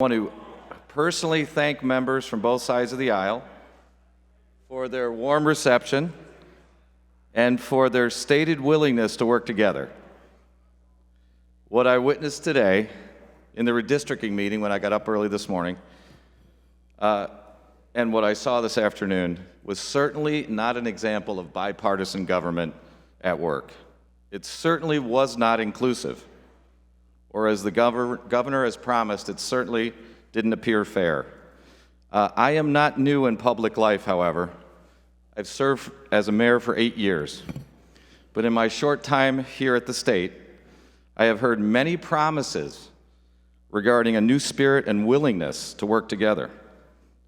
I want to personally thank members from both sides of the aisle for their warm reception and for their stated willingness to work together. What I witnessed today in the redistricting meeting when I got up early this morning and what I saw this afternoon was certainly not an example of bipartisan government at work. It certainly was not inclusive. Or as the governor has promised, it certainly didn't appear fair. I am not new in public life, however. I've served as a mayor for 8 years. But in my short time here at the state, I have heard many promises regarding a new spirit and willingness to work together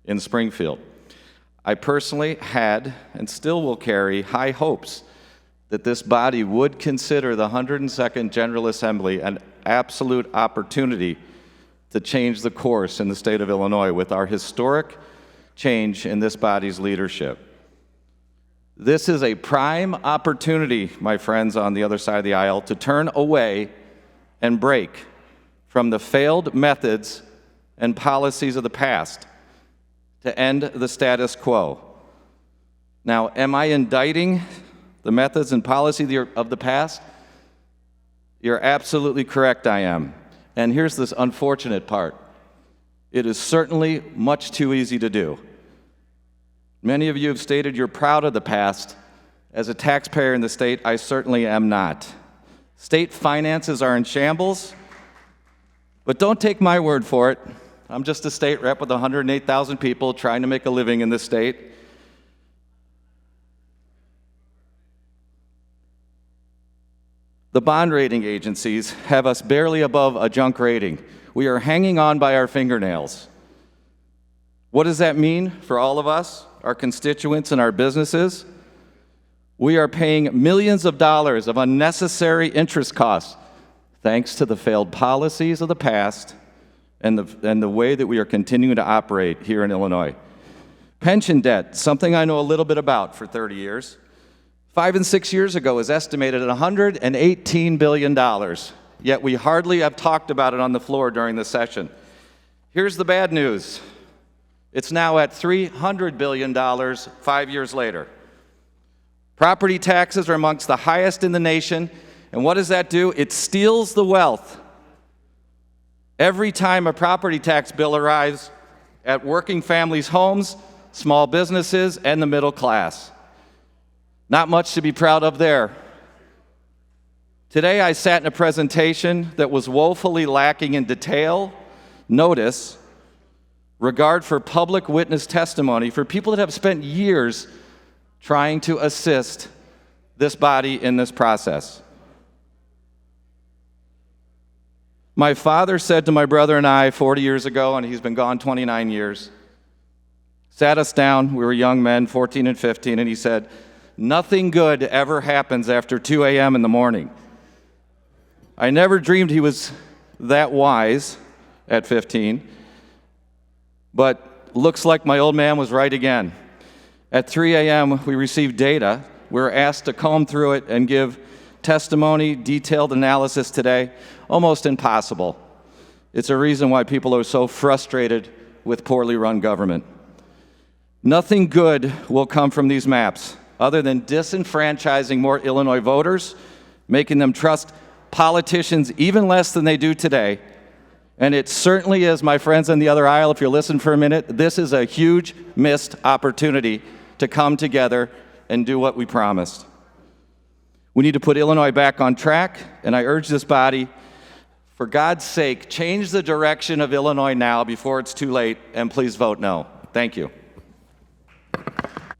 in Springfield. I personally had, and still will carry, high hopes that this body would consider the 102nd General Assembly an absolute opportunity to change the course in the state of Illinois with our historic change in this body's leadership. This is a prime opportunity, my friends on the other side of the aisle, to turn away and break from the failed methods and policies of the past to end the status quo. Now, am I indicting the methods and policy of the past? You're absolutely correct, I am. And here's this unfortunate part. It is certainly much too easy to do. Many of you have stated you're proud of the past. As a taxpayer in the state, I certainly am not. State finances are in shambles, but don't take my word for it. I'm just a state rep with 108,000 people trying to make a living in this state. The bond rating agencies have us barely above a junk rating. We are hanging on by our fingernails. What does that mean for all of us, our constituents and our businesses? We are paying millions of dollars of unnecessary interest costs thanks to the failed policies of the past and the way that we are continuing to operate here in Illinois. Pension debt, something I know a little bit about for 30 years. 5 and 6 years ago was estimated at $118 billion, yet we hardly have talked about it on the floor during the session. Here's the bad news. It's now at $300 billion 5 years later. Property taxes are amongst the highest in the nation, and what does that do? It steals the wealth. Every time a property tax bill arrives at working families' homes, small businesses, and the middle class. Not much to be proud of there. Today I sat in a presentation that was woefully lacking in detail, notice, regard for public witness testimony for people that have spent years trying to assist this body in this process. My father said to my brother and I 40 years ago, and he's been gone 29 years, sat us down, we were young men, 14 and 15, and he said, "Nothing good ever happens after 2 a.m. in the morning." I never dreamed he was that wise at 15, but looks like my old man was right again. At 3 a.m., we received data. We were asked to comb through it and give testimony, detailed analysis today. Almost impossible. It's a reason why people are so frustrated with poorly run government. Nothing good will come from these maps other than disenfranchising more Illinois voters, making them trust politicians even less than they do today. And it certainly is, my friends on the other aisle, if you're listening for a minute, this is a huge missed opportunity to come together and do what we promised. We need to put Illinois back on track, and I urge this body, for God's sake, change the direction of Illinois now before it's too late, and please vote no. Thank you.